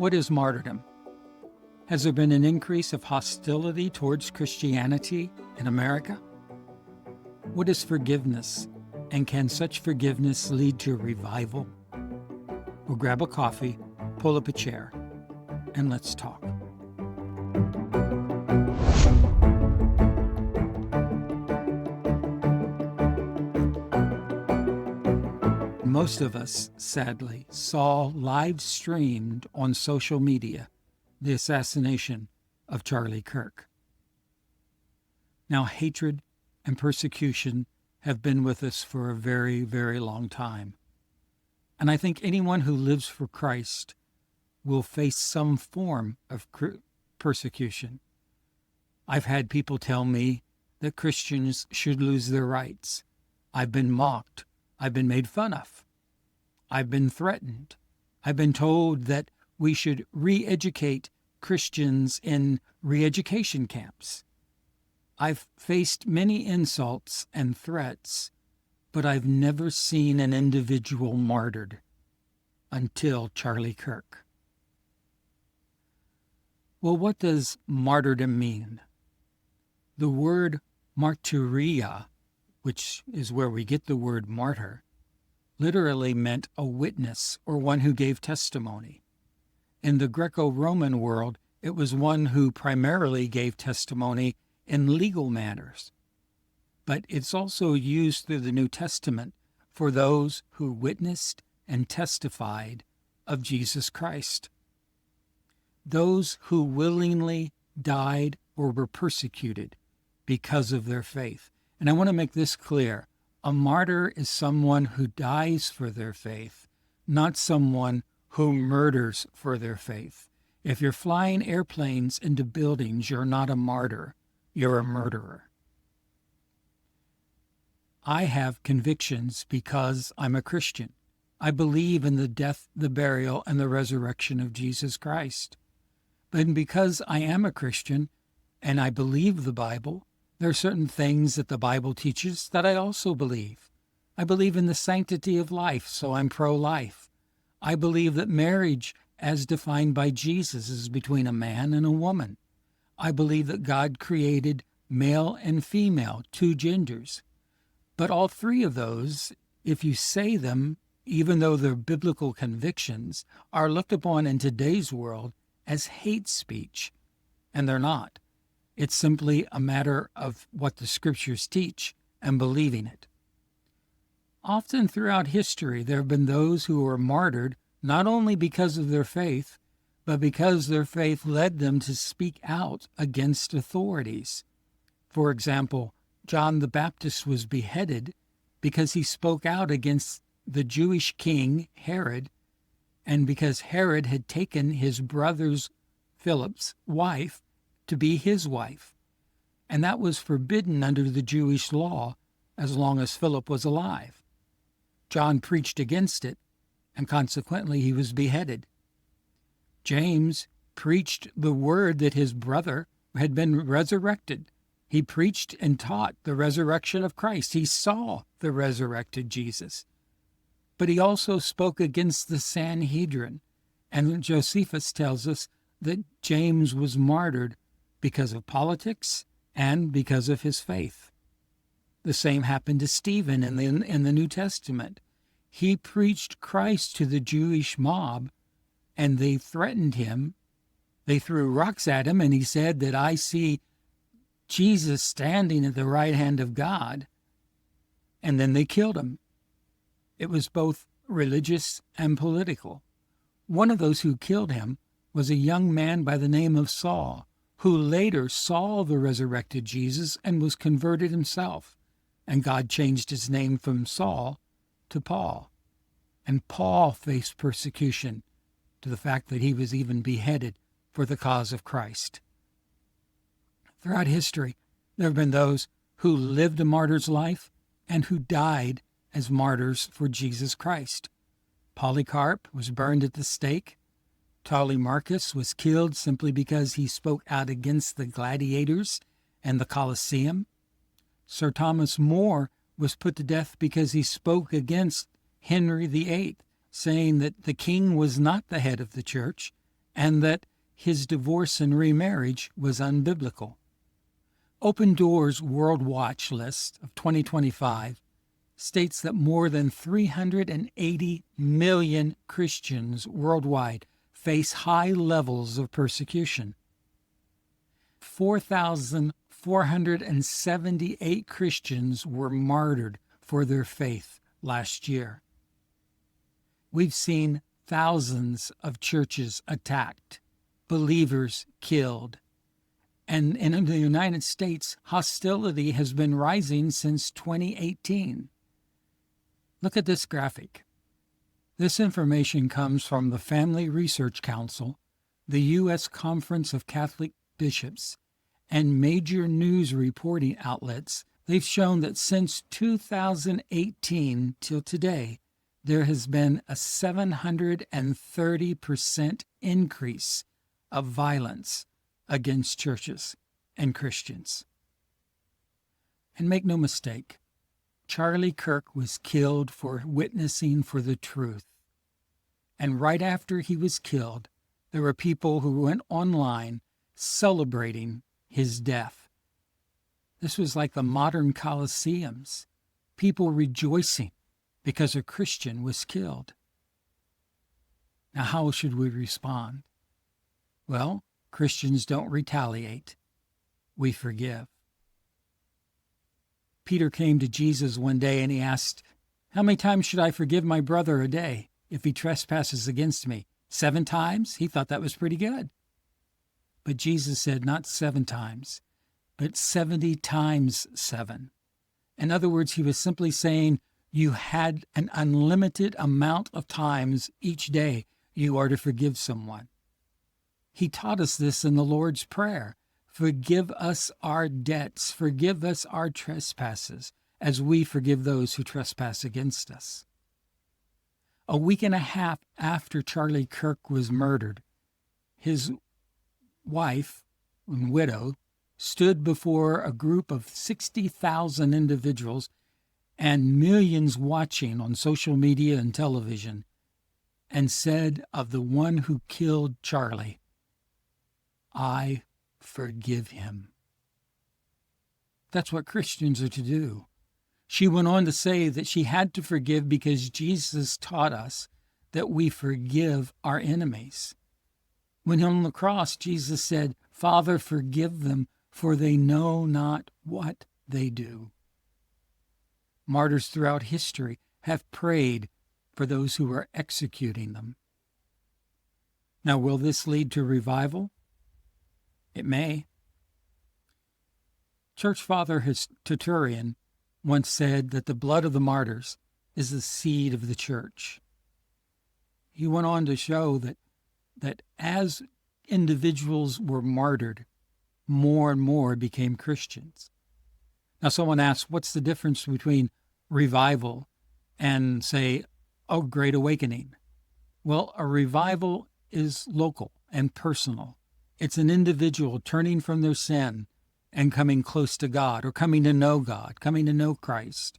What is martyrdom? Has there been an increase of hostility towards Christianity in America? What is forgiveness, and can such forgiveness lead to revival? Well, grab a coffee, pull up a chair, and let's talk. Most of us, sadly, saw live streamed on social media the assassination of Charlie Kirk. Now, hatred and persecution have been with us for a very, very long time. And I think anyone who lives for Christ will face some form of persecution. I've had people tell me that Christians should lose their rights. I've been mocked. I've been made fun of. I've been threatened. I've been told that we should re-educate Christians in re-education camps. I've faced many insults and threats, but I've never seen an individual martyred until Charlie Kirk. Well, what does martyrdom mean? The word martyria, which is where we get the word martyr, literally meant a witness or one who gave testimony. In the Greco-Roman world, it was one who primarily gave testimony in legal matters. But it's also used through the New Testament for those who witnessed and testified of Jesus Christ. Those who willingly died or were persecuted because of their faith. And I want to make this clear. A martyr is someone who dies for their faith, not someone who murders for their faith. If you're flying airplanes into buildings, you're not a martyr, you're a murderer. I have convictions because I'm a Christian. I believe in the death, the burial, and the resurrection of Jesus Christ. But because I am a Christian and I believe the Bible, there are certain things that the Bible teaches that I also believe. I believe in the sanctity of life, so I'm pro-life. I believe that marriage, as defined by Jesus, is between a man and a woman. I believe that God created male and female, two genders. But all three of those, if you say them, even though they're biblical convictions, are looked upon in today's world as hate speech, and they're not. It's simply a matter of what the Scriptures teach and believing it. Often throughout history, there have been those who were martyred not only because of their faith, but because their faith led them to speak out against authorities. For example, John the Baptist was beheaded because he spoke out against the Jewish king, Herod, and because Herod had taken his brother's, Philip's, wife to be his wife. And that was forbidden under the Jewish law as long as Philip was alive. John preached against it, and consequently he was beheaded. James preached the word that his brother had been resurrected. He preached and taught the resurrection of Christ. He saw the resurrected Jesus. But he also spoke against the Sanhedrin. And Josephus tells us that James was martyred because of politics and because of his faith. The same happened to Stephen in the New Testament. He preached Christ to the Jewish mob, and they threatened him. They threw rocks at him, and he said that I see Jesus standing at the right hand of God, and then they killed him. It was both religious and political. One of those who killed him was a young man by the name of Saul, who later saw the resurrected Jesus and was converted himself. And God changed his name from Saul to Paul. And Paul faced persecution to the fact that he was even beheaded for the cause of Christ. Throughout history, there have been those who lived a martyr's life and who died as martyrs for Jesus Christ. Polycarp was burned at the stake. Tully Marcus was killed simply because he spoke out against the gladiators and the Colosseum. Sir Thomas More was put to death because he spoke against Henry VIII, saying that the king was not the head of the church and that his divorce and remarriage was unbiblical. Open Doors World Watch List of 2025 states that more than 380 million Christians worldwide face high levels of persecution. 4,478 Christians were martyred for their faith last year. We've seen thousands of churches attacked, believers killed, and in the United States, hostility has been rising since 2018. Look at this graphic. This information comes from the Family Research Council, the U.S. Conference of Catholic Bishops, and major news reporting outlets. They've shown that since 2018 till today, there has been a 730% increase of violence against churches and Christians. And make no mistake, Charlie Kirk was killed for witnessing for the truth. And right after he was killed, there were people who went online celebrating his death. This was like the modern Colosseums, people rejoicing because a Christian was killed. Now, how should we respond? Well, Christians don't retaliate. We forgive. Peter came to Jesus one day and he asked, "How many times should I forgive my brother a day if he trespasses against me? 7 times?" He thought that was pretty good. But Jesus said not 7 times, but 70 times 7. In other words, he was simply saying you had an unlimited amount of times each day you are to forgive someone. He taught us this in the Lord's Prayer. Forgive us our debts, forgive us our trespasses, as we forgive those who trespass against us. A week and a half after Charlie Kirk was murdered, his wife and widow stood before a group of 60,000 individuals and millions watching on social media and television and said of the one who killed Charlie, "I forgive him." That's what Christians are to do. She went on to say that she had to forgive because Jesus taught us that we forgive our enemies. When on the cross, Jesus said, "Father, forgive them, for they know not what they do." Martyrs throughout history have prayed for those who are executing them. Now, will this lead to revival? It may. Church Father Tertullian once said that the blood of the martyrs is the seed of the church. He went on to show that as individuals were martyred, more and more became Christians. Now, someone asks, what's the difference between revival and, say, a great awakening? Well, a revival is local and personal. It's an individual turning from their sin and coming close to God, or coming to know God, coming to know Christ.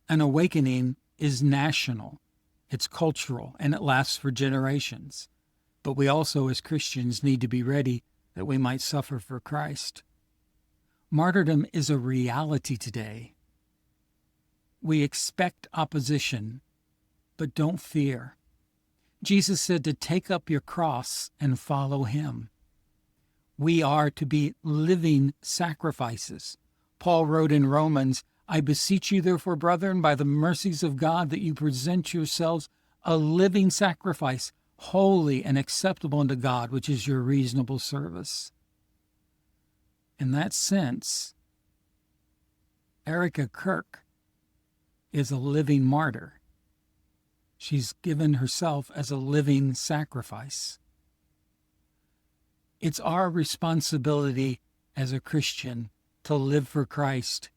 An awakening is national, it's cultural, and it lasts for generations. But we also, as Christians, need to be ready that we might suffer for Christ. Martyrdom is a reality today. We expect opposition, but don't fear. Jesus said to take up your cross and follow him. We are to be living sacrifices. Paul wrote in Romans, "I beseech you therefore, brethren, by the mercies of God, that you present yourselves a living sacrifice, holy and acceptable unto God, which is your reasonable service." In that sense, Erica Kirk is a living martyr. She's given herself as a living sacrifice. It's our responsibility as a Christian to live for Christ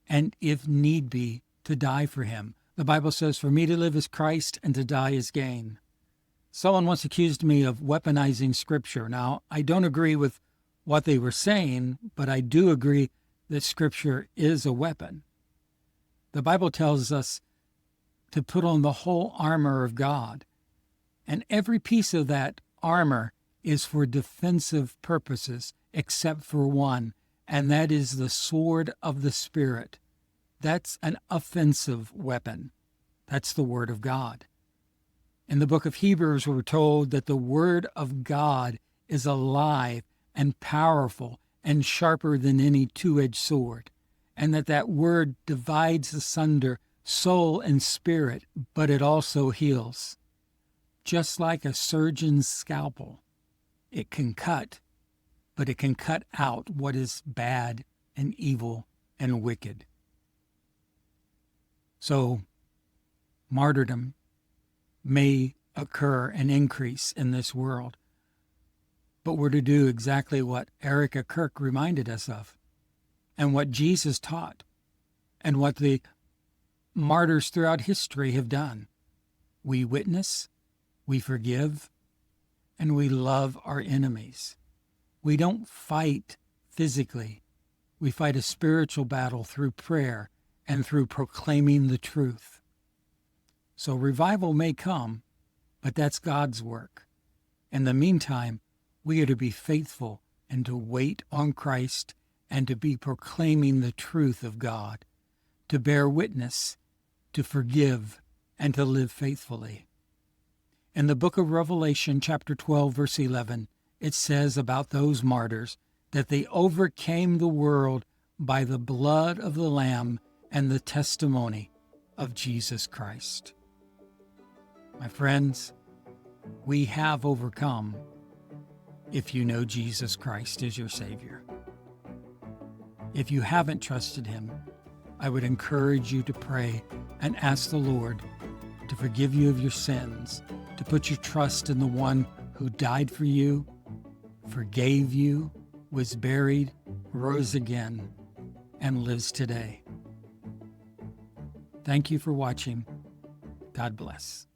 and, if need be, to die for him. The Bible says, "For me to live is Christ and to die is gain." Someone once accused me of weaponizing Scripture. Now, I don't agree with what they were saying, but I do agree that Scripture is a weapon. The Bible tells us to put on the whole armor of God, and every piece of that armor is for defensive purposes, except for one, and that is the sword of the Spirit. That's an offensive weapon. That's the Word of God. In the book of Hebrews, we're told that the Word of God is alive and powerful and sharper than any two-edged sword, and that Word divides asunder soul and spirit, but it also heals. Just like a surgeon's scalpel, it can cut, but it can cut out what is bad and evil and wicked. So, martyrdom may occur and increase in this world, but we're to do exactly what Erica Kirk reminded us of, and what Jesus taught, and what the martyrs throughout history have done. We witness, we forgive, and we love our enemies. We don't fight physically. We fight a spiritual battle through prayer and through proclaiming the truth. So revival may come, but that's God's work. In the meantime, we are to be faithful and to wait on Christ and to be proclaiming the truth of God, to bear witness, to forgive, and to live faithfully. In the book of Revelation, chapter 12, verse 11, it says about those martyrs that they overcame the world by the blood of the Lamb and the testimony of Jesus Christ. My friends, we have overcome if you know Jesus Christ as your Savior. If you haven't trusted Him, I would encourage you to pray and ask the Lord to forgive you of your sins, to put your trust in the one who died for you, forgave you, was buried, rose again, and lives today. Thank you for watching. God bless.